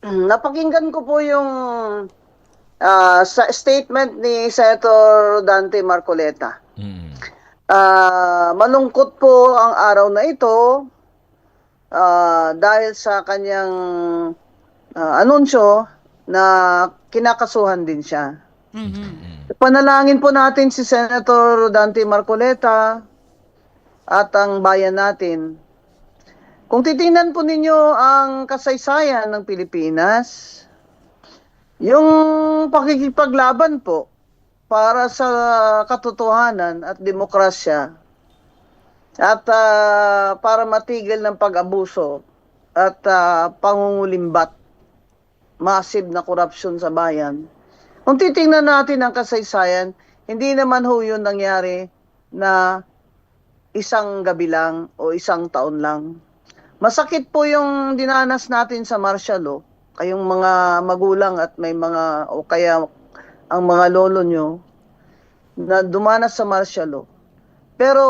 Napakinggan ko po yung sa statement ni Senator Dante Marcoleta. Mm. Malungkot po ang araw na ito dahil sa kanyang anunsyo na kinakasuhan din siya. Panalangin po natin si Senator Dante Marcoleta at ang bayan natin. Kung titingnan po ninyo ang kasaysayan ng Pilipinas, yung pakikipaglaban po para sa katotohanan at demokrasya at para matigil ng pag-abuso at pangungulimbat, massive na korupsyon sa bayan. Kung titingnan natin ang kasaysayan, hindi naman ho yun nangyari na isang gabi lang o isang taon lang. Masakit po yung dinanas natin sa martial law. Kayong mga magulang at may mga, o kaya ang mga lolo nyo, na dumanas sa martial law. Pero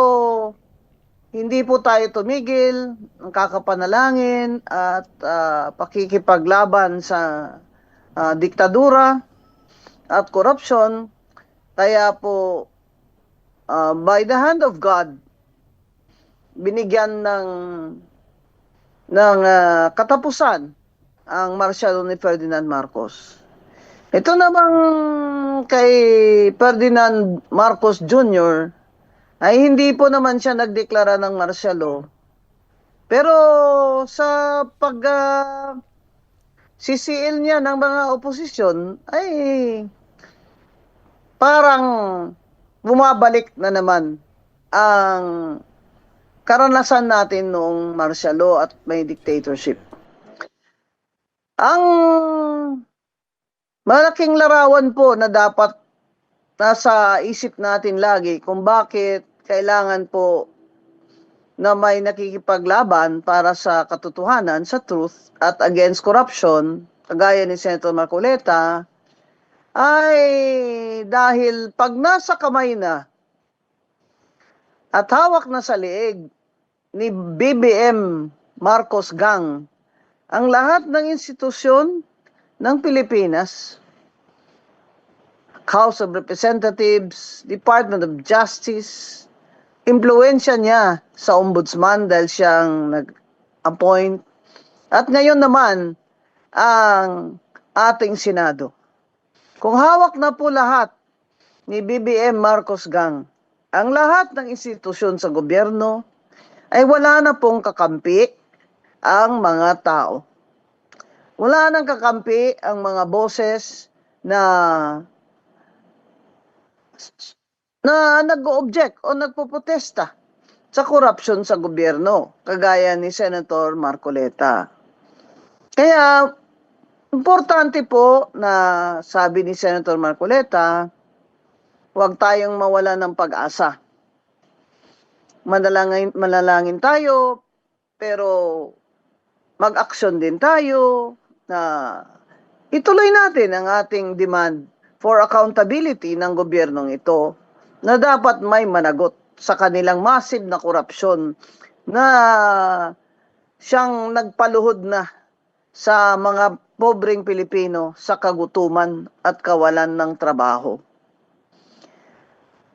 hindi po tayo tumigil, ang kakapanalangin at pakikipaglaban sa diktadura at korupsyon. Kaya po, by the hand of God, binigyan ng katapusan ang martial law ni Ferdinand Marcos. Ito namang kay Ferdinand Marcos Jr. ay hindi po naman siya nagdeklara ng martial law. Pero sa sisiil niya ng mga oposisyon ay parang bumabalik na naman ang karanasan natin noong martial law at may dictatorship. Ang malaking larawan po na dapat nasa isip natin lagi kung bakit kailangan po na may nakikipaglaban para sa katotohanan, sa truth, at against corruption, kagaya ni Senator Marcoleta, ay dahil pag nasa kamay na at hawak na sa leeg ni BBM Marcos Gang ang lahat ng institusyon ng Pilipinas, House of Representatives, Department of Justice, impluensya niya sa ombudsman dahil siyang nag-appoint. At ngayon naman, ang ating Senado. Kung hawak na po lahat ni BBM Marcos Gang, ang lahat ng institusyon sa gobyerno, ay wala na pong kakampi ang mga tao. Wala nang kakampi ang mga boses na nag-o-object o nagpoprotesta sa korupsyon sa gobyerno, kagaya ni Senator Marcoleta. Kaya, importante po na sabi ni Senator Marcoleta, huwag tayong mawala ng pag-asa. Manalangin tayo, pero mag-aksyon din tayo na ituloy natin ang ating demand for accountability ng gobyernong ito na dapat may managot sa kanilang massive na korupsyon na siyang nagpaluhod na sa mga pobreng Pilipino sa kagutuman at kawalan ng trabaho.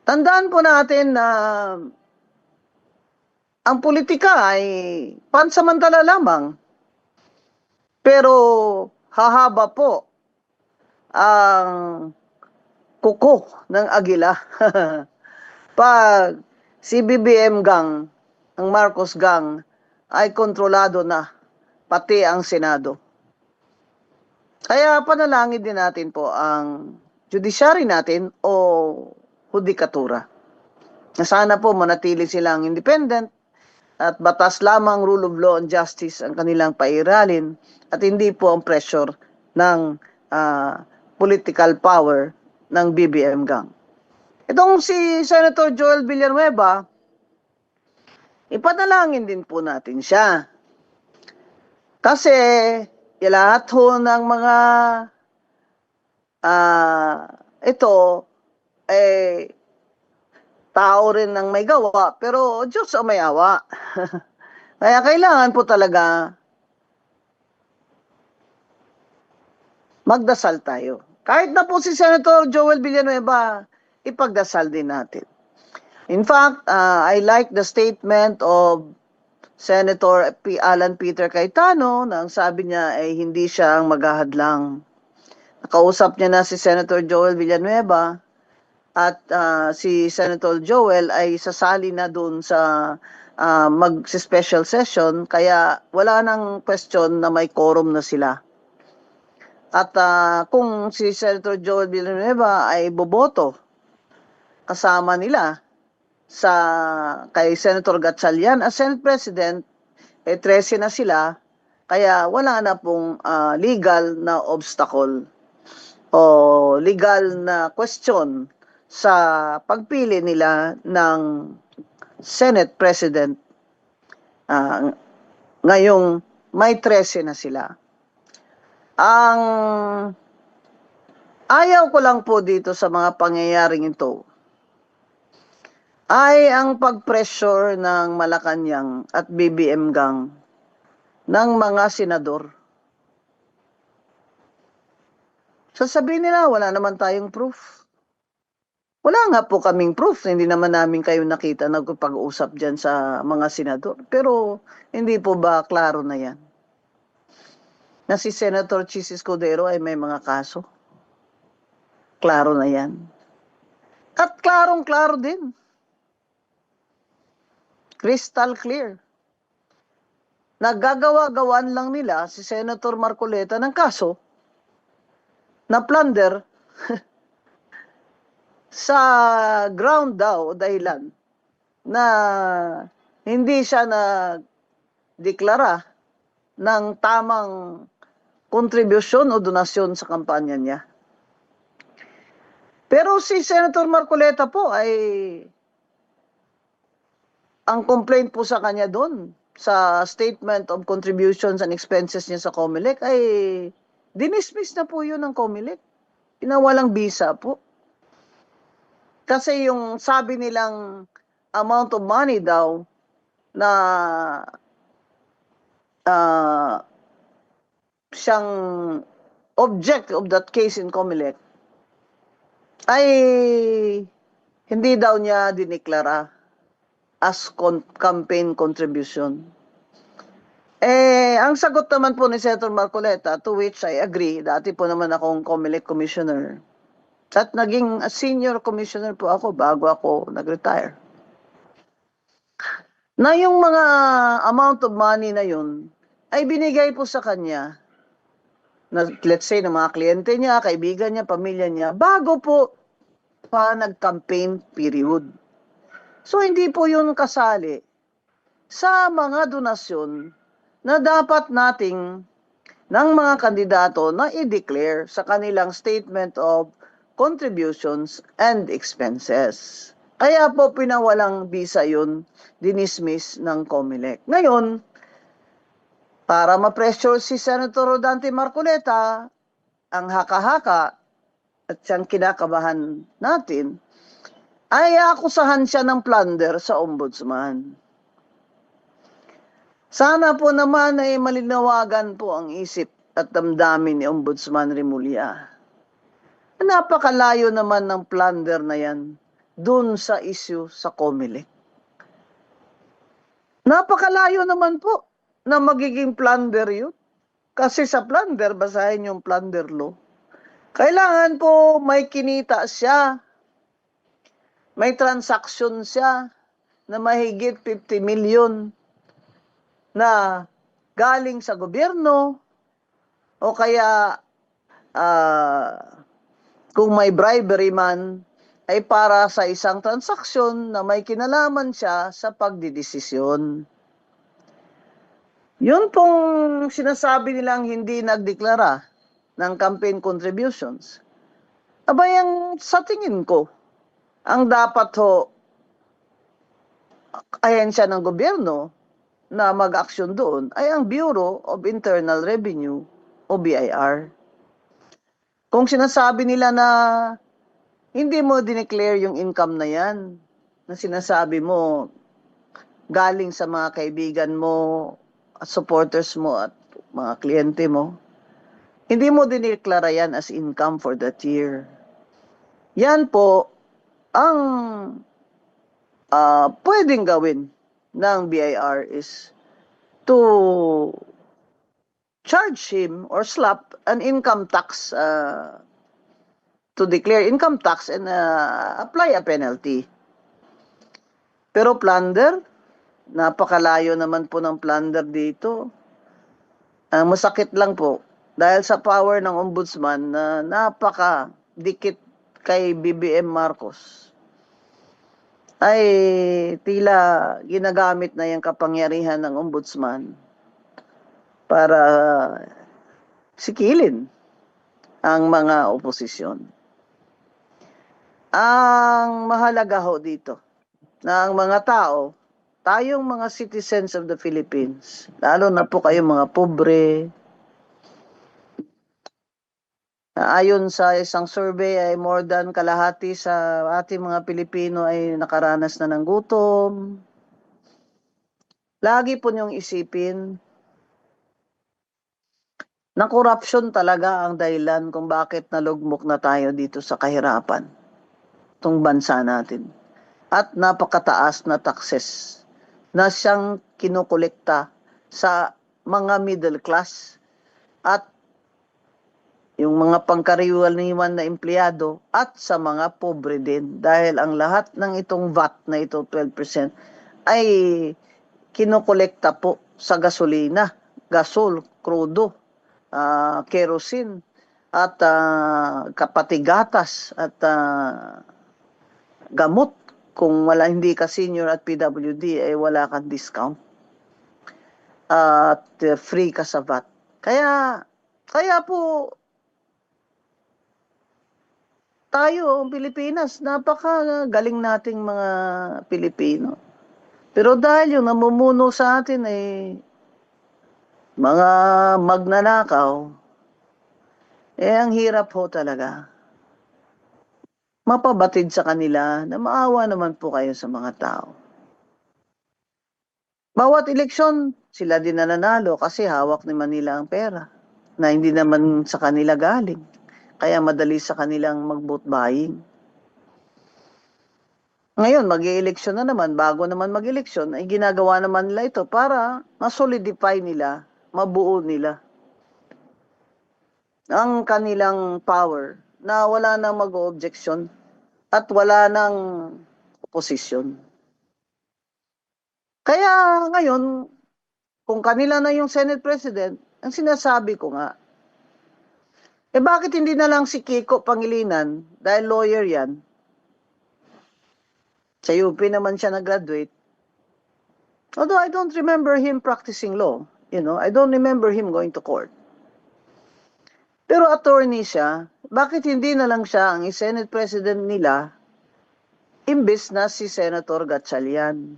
Tandaan po natin na ang politika ay pansamantala lamang, pero hahaba po ang kuko ng agila pag si BBM Gang, ang Marcos Gang, ay kontrolado na pati ang Senado. Kaya panalangin din natin po ang judiciary natin o hudikatura. Na sana po manatili silang independent at batas lamang, rule of law and justice ang kanilang pairalin at hindi po ang pressure ng political power ng BBM Gang. Itong si Senator Joel Villanueva, ipanalangin din po natin siya. Kasi lahat ho ng mga ito tao rin ang may gawa, pero Diyos ang may awa. Kaya kailangan po talaga magdasal tayo. Kahit na po si Senator Joel Villanueva, ipagdasal din natin. In fact, I like the statement of Senator Alan Peter Cayetano na ang sabi niya ay hindi siya ang maghahadlang. Nakausap niya na si Senator Joel Villanueva at si Senator Joel ay sasali na doon sa mag-special session kaya wala nang question na may quorum na sila. At kung si Senator Joel Villanueva ay boboto kasama nila sa kay Senator Gatchalian as Senate President, 13 na sila, kaya wala na pong legal na obstacle o legal na question sa pagpili nila ng Senate President ngayong may 13 na sila. Ang ayaw ko lang po dito sa mga pangyayaring ito ay ang pag-pressure ng Malacanang at BBM gang ng mga senador. Sasabihin nila, wala naman tayong proof. Wala nga po kaming proof. Hindi naman namin kayo nakita nagpag-usap dyan sa mga senador. Pero hindi po ba klaro na yan? Na si Senator Chis Escudero ay may mga kaso. Klaro na yan. At klarong-klaro din. Crystal clear. Nagagawa-gawaan lang nila si Senator Marcoleta ng kaso na plunder sa ground daw dahilan na hindi siya na-deklara ng tamang kontribusyon o donasyon sa kampanya niya. Pero si Senator Marcoleta po ay ang complaint po sa kanya doon, sa statement of contributions and expenses niya sa COMELEC, ay dinismiss na po yun ng COMELEC. Pinawalang bisa po. Kasi yung sabi nilang amount of money daw na siyang object of that case in COMELEC ay hindi daw niya dineklara as campaign contribution. Ang sagot naman po ni Senator Marcoleta, to which I agree, dati po naman akong COMELEC commissioner. At naging senior commissioner po ako bago ako nag-retire. Na yung mga amount of money na yun, ay binigay po sa kanya, na, let's say, ng mga kliyente niya, kaibigan niya, pamilya niya, bago po pa nag-campaign period. So, hindi po yun kasali sa mga donasyon na dapat nating ng mga kandidato na i-declare sa kanilang statement of contributions and expenses. Kaya po pinawalang bisa yun, dinismiss ng COMELEC. Ngayon, para ma-pressure si Senator Rodante Marcoleta, ang haka-haka at siyang kinakabahan natin, ay akusahan siya ng plunder sa ombudsman. Sana po naman ay malinawagan po ang isip at damdamin ni Ombudsman Remulla. Napakalayo naman ng plunder na yan dun sa issue sa COMELEC. Napakalayo naman po na magiging plunder yun. Kasi sa plunder, basahin yung plunder law. Kailangan po may kinita siya. May transaction siya na mahigit 50 million na galing sa gobyerno o kaya kung may bribery man ay para sa isang transaksyon na may kinalaman siya sa pagdidesisyon. Yun pong sinasabi nilang hindi nagdeklara ng campaign contributions. Abay, ang sa tingin ko, ang dapat ho, ahensya ng gobyerno na mag-aksyon doon ay ang Bureau of Internal Revenue o BIR. Kung sinasabi nila na hindi mo dineclare yung income na yan, na sinasabi mo galing sa mga kaibigan mo, at supporters mo at mga kliyente mo, Hindi mo dineklara yan as income for that year. Yan po ang pwedeng gawin ng BIR is to charge him or slap an income tax, to declare income tax and apply a penalty. Pero plunder, napakalayo naman po ng plunder dito. Masakit lang po dahil sa power ng ombudsman na napaka-dikit kay BBM Marcos ay tila ginagamit na yung kapangyarihan ng ombudsman para sikilin ang mga oposisyon. Ang mahalaga ho dito na ang mga tao, tayong mga citizens of the Philippines, lalo na po kayong mga pobre, ayon sa isang survey ay more than kalahati sa ating mga Pilipino ay nakaranas na ng gutom. Lagi po niyong isipin na corruption talaga ang dahilan kung bakit nalugmok na tayo dito sa kahirapan, itong bansa natin. At napakataas na taxes na siyang kinukolekta sa mga middle class at yung mga pangkaraniwan na empleyado at sa mga pobre din. Dahil ang lahat ng itong VAT na ito, 12%, ay kinukolekta po sa gasolina, gasol, krudo, kerosene, at kapatigatas at gamot. Kung hindi ka senior at PWD, ay wala kang discount. At free ka sa VAT. Kaya po, tayo, ang Pilipinas, napakagaling nating mga Pilipino. Pero dahil yung namumuno sa atin ay mga magnanakaw, ang hirap ho talaga. Mapabatid sa kanila na maawa naman po kayo sa mga tao. Bawat eleksyon, sila din nananalo kasi hawak ni Manila ang pera na hindi naman sa kanila galing. Kaya madali sa kanilang mag-vote buying. Ngayon, mag-i-eleksyon na naman, bago naman mag-eleksyon, ay ginagawa naman nila ito para ma-solidify nila, mabuo nila ang kanilang power na wala nang mag-o-objection at wala nang oposisyon. Kaya ngayon, kung kanila na yung Senate President, ang sinasabi ko nga, bakit hindi na lang si Kiko Pangilinan, dahil lawyer yan, sa UP naman siya nag-graduate. Although I don't remember him practicing law. I don't remember him going to court. Pero attorney siya, bakit hindi na lang siya ang Senate President nila, imbes na si Senator Gatchalian?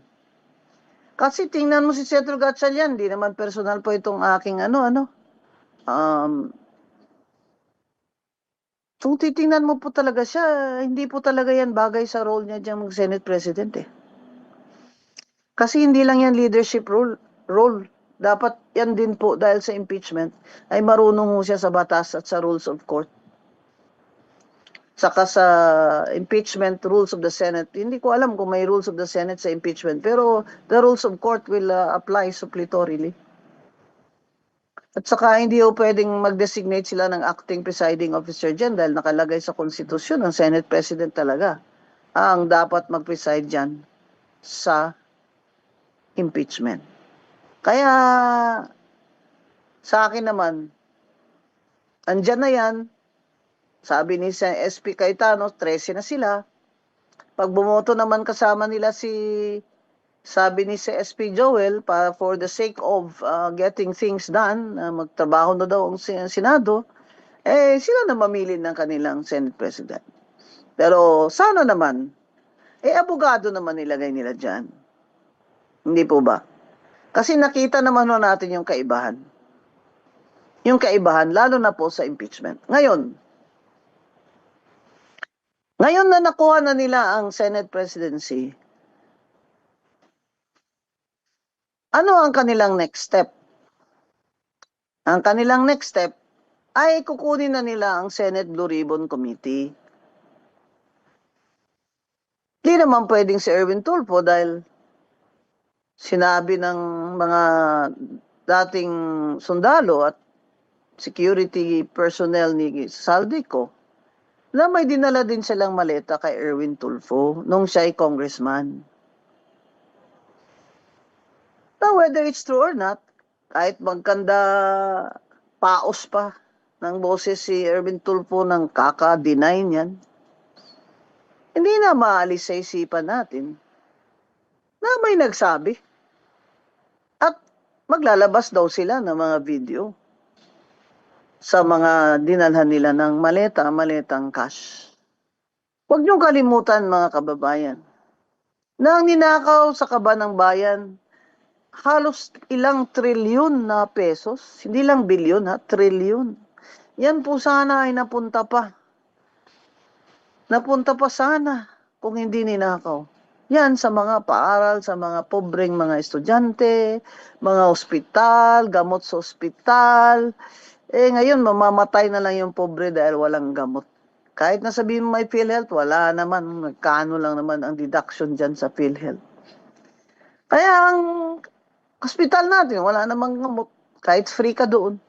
Kasi tingnan mo si Senator Gatchalian, di naman personal po itong aking kung titingnan mo po talaga siya, hindi po talaga yan bagay sa role niya diyang mag-Senate President eh. Kasi hindi lang yan leadership role. Dapat yan din po dahil sa impeachment ay marunong mo siya sa batas at sa rules of court. Saka sa impeachment rules of the Senate, hindi ko alam kung may rules of the Senate sa impeachment, pero the rules of court will apply suppletorily. At saka hindi po pwedeng mag-designate sila ng acting presiding officer dyan dahil nakalagay sa konstitusyon ng Senate President talaga ang dapat mag-preside dyan sa impeachment. Kaya sa akin naman, andyan na yan. Sabi ni SP Cayetano, 13 na sila. Pag bumoto naman kasama nila sabi ni SP Joel, for the sake of getting things done, magtrabaho na daw ang Senado, sila na mamili ng kanilang Senate President. Pero sana naman, abogado naman nilagay nila dyan. Hindi po ba? Kasi nakita naman natin yung kaibahan. Yung kaibahan, lalo na po sa impeachment. Ngayon na nakuha na nila ang Senate presidency, ano ang kanilang next step? Ang kanilang next step ay kukunin na nila ang Senate Blue Ribbon Committee. Hindi naman pwedeng si Erwin Tulfo dahil sinabi ng mga dating sundalo at security personnel ni Saldico na may dinala din silang maleta kay Erwin Tulfo nung siya ay congressman. Now, whether it's true or not, kahit magkanda paos pa ng boses si Erwin Tulfo ng kaka-deny niyan, hindi na maalis sa isipan natin na may nagsabi. At maglalabas daw sila ng mga video sa mga dinalhan nila ng maletang cash. Huwag niyong kalimutan mga kababayan, na ang ninakaw sa kaba ng bayan, halos ilang trilyon na pesos, hindi lang bilyon ha, trilyon. Yan po sana ay napunta pa. Napunta pa sana kung hindi ninakaw. Yan sa mga paaral, sa mga pobreng mga estudyante, mga ospital, gamot sa ospital. Ngayon mamamatay na lang yung pobre dahil walang gamot. Kahit na sabihin mo may PhilHealth, wala naman, nagkano lang naman ang deduction dyan sa PhilHealth. Kaya ang hospital natin, wala namang gamot. Kahit free ka doon.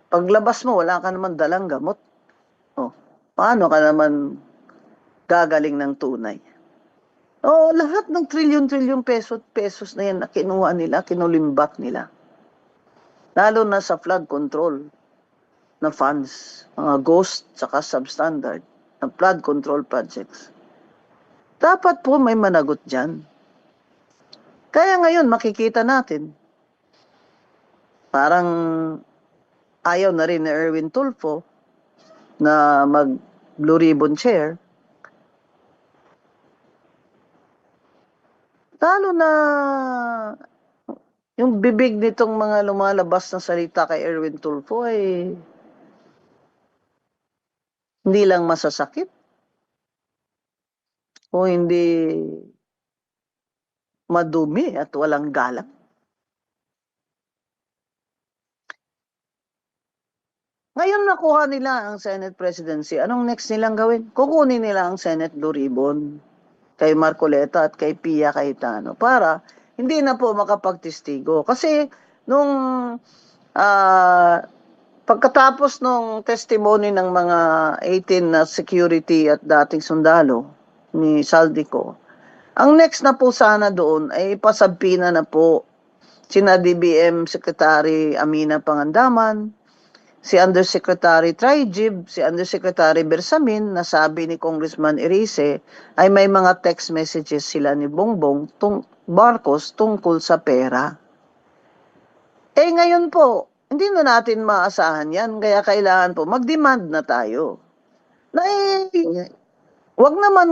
Paglabas mo, wala ka naman dalang gamot. Paano ka naman gagaling ng tunay? Lahat ng trilyon-trilyon pesos na yan na kinuha nila, kinulimbat nila. Lalo na sa flood control na funds, mga ghost saka substandard na flood control projects. Dapat po may managot dyan. Kaya ngayon makikita natin, parang ayaw na rin ni Erwin Tulfo na mag Blue Ribbon Chair. Lalo na yung bibig nitong mga lumalabas na salita kay Erwin Tulfo ay hindi lang masasakit o hindi madumi at walang galang. Ngayon nakuha nila ang Senate presidency. Anong next nilang gawin? Kukunin nila ang Senate Blue Ribbon kay Marcoleta at kay Pia Cayetano para hindi na po makapagtestigo. Kasi nung pagkatapos nung testimony ng mga 18 na security at dating sundalo ni Saldico, ang next na po sana doon ay pasabpina na po sina DBM Secretary Amina Pangandaman, si Undersecretary Trajib, si Undersecretary Bersamin, na sabi ni Congressman Erice, ay may mga text messages sila ni Bongbong Marcos tungkol sa pera. Ngayon po, hindi na natin maasahan yan, kaya kailangan po mag-demand na tayo. Na wag naman,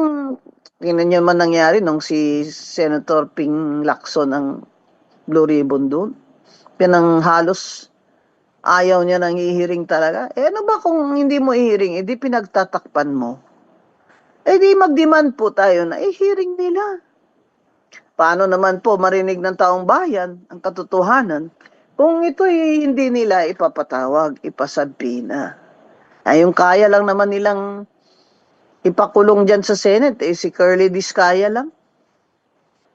tingnan nyo man nangyari nung si Senator Ping Lacson ang Blue Ribbon doon. Yan ang halos ayaw niya nang ihiring talaga. Ano ba kung hindi mo ihiring, di pinagtatakpan mo? Di mag-demand po tayo na ihiring nila. Paano naman po marinig ng taong bayan ang katotohanan kung ito'y hindi nila ipapatawag, ipasabpina? Yung kaya lang naman nilang ipakulong dyan sa Senate, si Curly Discaya lang.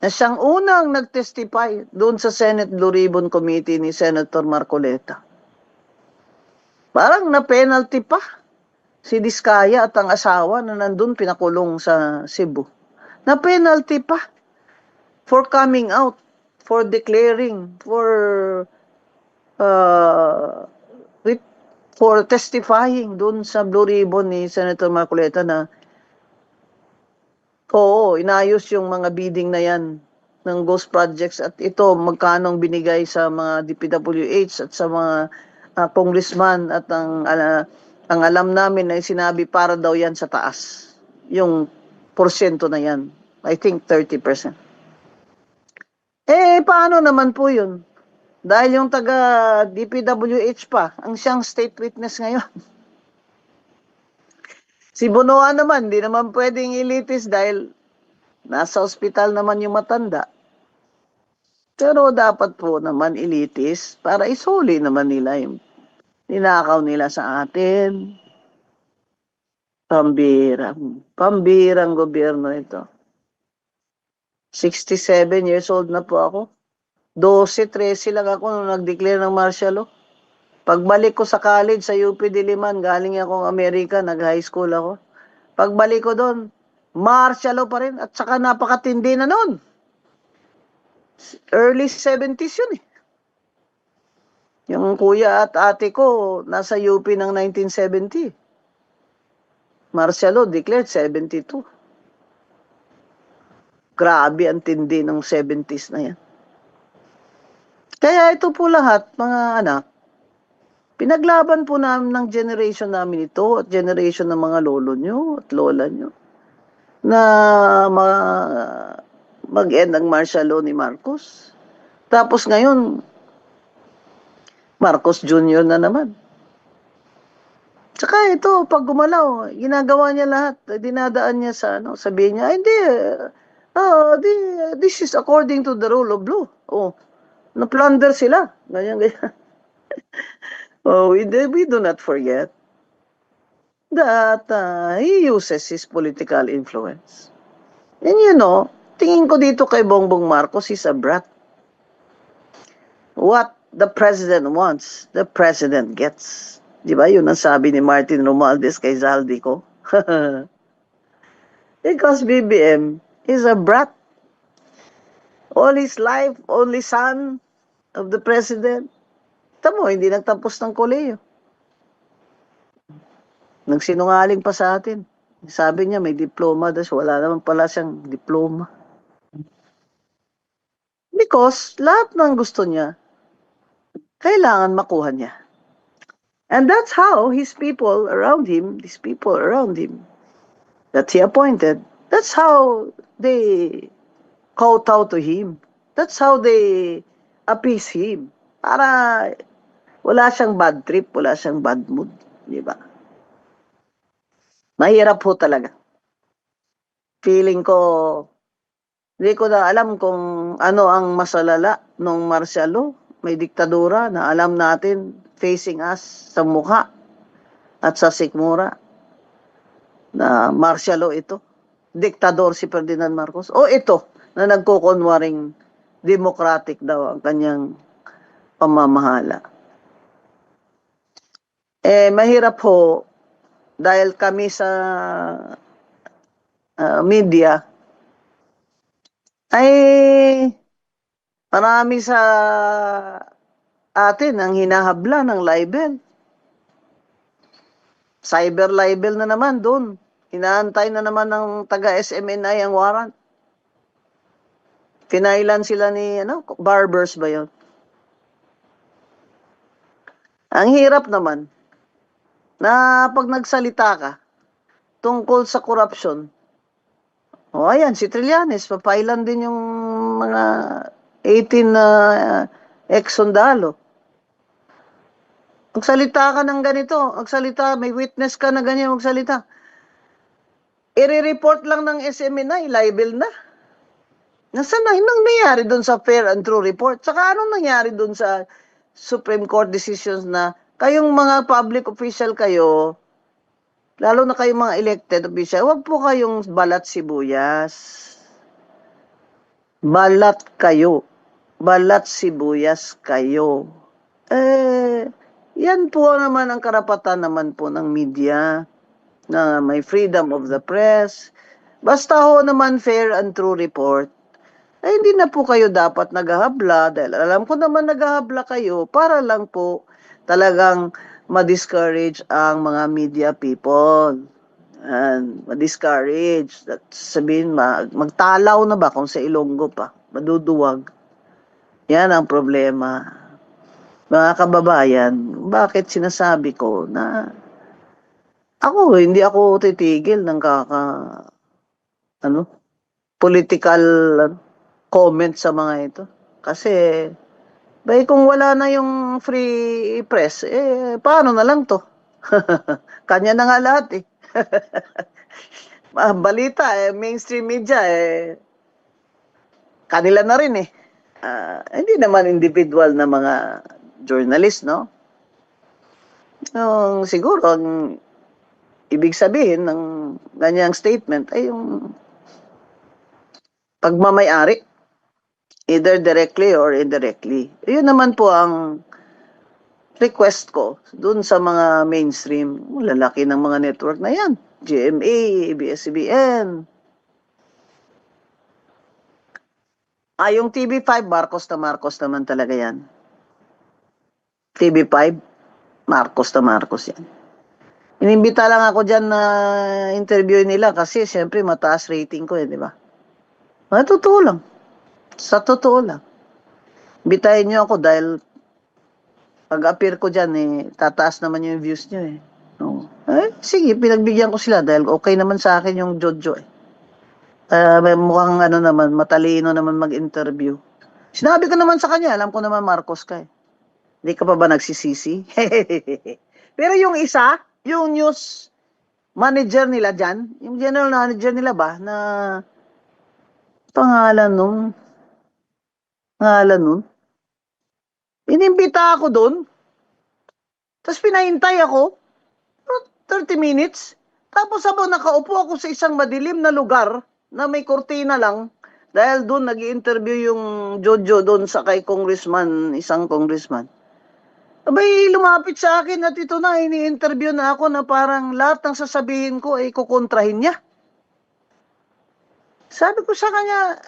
Na siyang unang nag-testify doon sa Senate Blue Ribbon Committee ni Senator Marcoleta. Parang na-penalty pa si Discaya at ang asawa na nandun pinakulong sa Cebu. Na-penalty pa for coming out, for declaring, for testifying doon sa Blue Ribbon ni Senator Marcoleta na inayos yung mga bidding na yan ng ghost projects at ito magkanong binigay sa mga DPWH at sa mga congressman at ang alam namin ay sinabi para daw yan sa taas. Yung porsyento na yan. I think 30%. Paano naman po yun? Dahil yung taga DPWH pa, ang siyang state witness ngayon. Si Bonoan naman, di naman pwedeng ilitis dahil nasa ospital naman yung matanda. Pero dapat po naman ilitis para isuli naman nila Ninakaw nila sa atin. Pambirang gobyerno ito. 67 years old na po ako. 12, 13 lang ako nung nag-declare ng martial law. Pagbalik ko sa college sa UP Diliman, galing akong Amerika, nag-high school ako. Pagbalik ko doon, martial law pa rin at saka napakatindi na noon. Early 70s yun eh. Yung kuya at ate ko, nasa UP ng 1970. Martial law declared 72. Grabe ang tindi ng 70s na yan. Kaya ito po lahat, mga anak, pinaglaban po namin ng generation namin ito at generation ng mga lolo nyo at lola nyo na mag-end ang martial law ni Marcos. Tapos ngayon, Marcos Jr. na naman. Tsaka ito, pag gumalaw, ginagawa niya lahat. Dinadaan niya sa ano, sabihin niya, hindi, this is according to the rule of law. Oh, na-plunder sila. Ganyan, ganyan. Oh, we do not forget that he uses his political influence. And you know, tingin ko dito kay Bongbong Marcos, he's a brat. What the president wants, the president gets. Di ba? Yun ang sabi ni Martin Romualdez kay Zaldico. Because BBM is a brat. All his life, only son of the president. Tamo, hindi nagtapos ng koleyo. Nagsinungaling pa sa atin. Sabi niya may diploma, das wala naman pala siyang diploma. Because lahat ng gusto niya, kailangan makuha niya. And that's how his people around him, these people around him, that he appointed, that's how they kowtow to him. That's how they appease him. Para wala siyang bad trip, wala siyang bad mood. Di ba? Mahirap po talaga. Feeling ko, hindi ko na alam kung ano ang masalala nung martial law. May diktadura na alam natin facing us sa mukha at sa sikmura na martial law ito. Diktador si Ferdinand Marcos. O ito, na nagkukunwaring democratic daw ang kanyang pamamahala. Mahirap ho dahil kami sa media ay marami sa atin ang hinahabla ng libel. Cyber libel na naman doon. Inaantay na naman ng taga-SMNI ang warrant. Pinailan sila ni Barbers ba yun? Ang hirap naman na pag nagsalita ka tungkol sa corruption, ayan, si Trillanes, papailan din yung mga 18 ex-sundalo. Magsalita ka ng ganito, magsalita, may witness ka na ganyan, magsalita. I-report lang ng SMNI, libel na. Nasaan na? Anong nangyari doon sa fair and true report? Saka anong nangyari doon sa Supreme Court decisions na kayong mga public official kayo, lalo na kayong mga elected official, wag po kayong balat sibuyas. Balat kayo. Balat sibuyas kayo. Yan po naman ang karapatan naman po ng media na may freedom of the press. Basta ho naman fair and true report, ay hindi na po kayo dapat naghahabla dahil alam ko naman naghahabla kayo para lang po talagang ma-discourage ang mga media people. And ma-discourage. Sabihin, magtalaw na ba kung sa Ilonggo pa? Maduduwag. Yan ang problema. Mga kababayan, bakit sinasabi ko na hindi ako titigil ng political comment sa mga ito. Kasi, kung wala na yung free press, paano na lang to? Kanya na nga lahat eh. Balita, mainstream media, kanila na rin eh. Hindi naman individual na mga journalist, no? Siguro ang ibig sabihin ng ganyang statement ay yung pagmamay-ari, either directly or indirectly. Yun naman po ang request ko dun sa mga mainstream, lalaki ng mga network na yan, GMA, ABS-CBN. Yung TV5, Marcos naman talaga yan. TV5, Marcos yan. Inimbita lang ako dyan na interview nila kasi siyempre mataas rating ko di ba? Totoo lang. Sa totoo lang. Bitayin niyo ako dahil pag-appear ko dyan tataas naman yung views niyo sige, pinagbigyan ko sila dahil okay naman sa akin yung Jojo mukhang naman, matalino naman mag-interview. Sinabi ko naman sa kanya, alam ko naman Marcos ka Hindi ka pa ba nagsisisi? Pero yung isa, yung news manager nila dyan, yung general manager nila ba, na pangalan nun, inimbita ako doon, tapos pinahintay ako, 30 minutes, tapos habang nakaupo ako sa isang madilim na lugar, na may kortina lang, dahil doon nag-i-interview yung Jojo doon sa kay congressman, isang congressman. Abay, lumapit sa akin at ito na, ini-interview na ako na parang lahat ng sasabihin ko ay kukontrahin niya. Sabi ko sa kanya,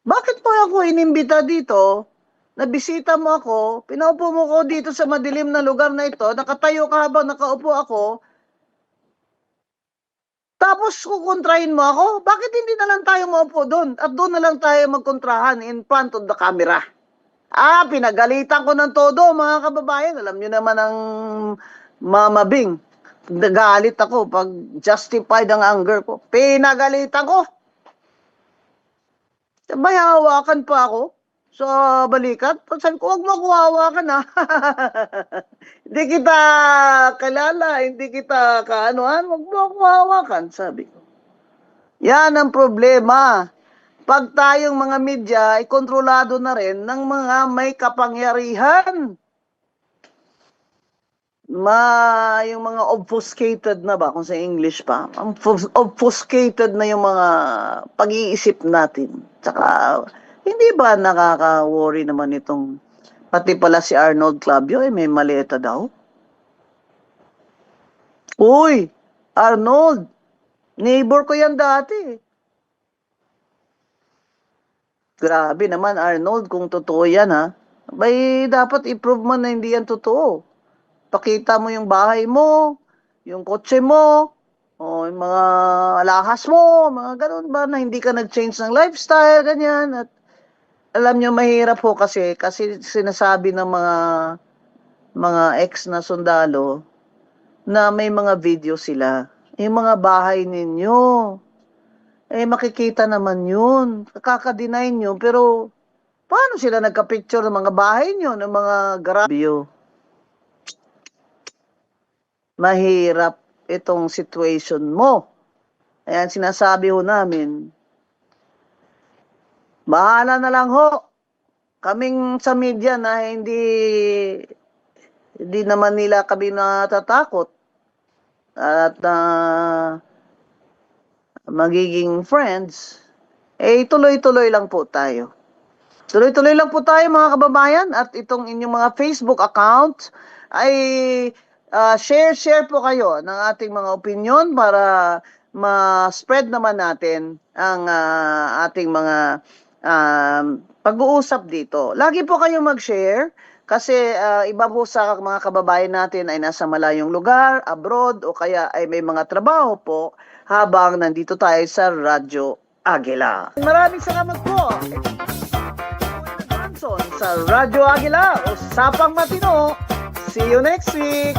bakit mo ako inimbita dito, nabisita mo ako, pinaupo mo ko dito sa madilim na lugar na ito, nakatayo ka habang nakaupo ako, tapos kukontrahin mo ako? Bakit hindi na lang tayo maupo doon? At doon na lang tayo magkontrahan in front of the camera. Pinagalitan ko ng todo, mga kababayan. Alam nyo naman ang Mama Bing. Nagalit ako pag justified ang anger ko. Pinagalitan ko. Sabay hawakan pa ako sa balikat. Sabi ko, huwag mo ako hawakan Hindi kita kalala, hindi kita kaanoan, huwag mo ako hawakan, sabi ko. Yan ang problema. Pag tayong mga media ay kontrolado na rin ng mga may kapangyarihan. Yung mga obfuscated na ba, kung sa English pa, obfuscated na yung mga pag-iisip natin. Tsaka, hindi ba nakaka-worry naman itong, pati pala si Arnold Clavio, may maleta daw? Uy, Arnold, neighbor ko yan dati. Grabe naman, Arnold, kung totoo yan, Bay, dapat i-prove man na hindi yan totoo. Pakita mo yung bahay mo, yung kotse mo, o yung mga alahas mo, mga ganun ba, na hindi ka nag-change ng lifestyle, ganyan. At alam nyo, mahirap po kasi sinasabi ng mga ex na sundalo na may mga video sila. Yung mga bahay ninyo, makikita naman yun. Kakadeny nyo, pero paano sila nagka-picture ng mga bahay nyo, ng mga garabyo? Mahirap itong situation mo. Ayan, sinasabi ho namin, bahala na lang ho. Kaming sa media na hindi naman nila kami natatakot. At magiging friends, tuloy-tuloy lang po tayo. Tuloy-tuloy lang po tayo mga kababayan at itong inyong mga Facebook account ay share po kayo ng ating mga opinion para ma-spread naman natin ang ating mga pag-uusap dito. Lagi po kayong mag-share kasi iba po sa mga kababayan natin ay nasa malayong lugar, abroad o kaya ay may mga trabaho po habang nandito tayo sa Radyo Agila. Maraming salamat po. Sa Radyo Agila, Usapang Matino. See you next week.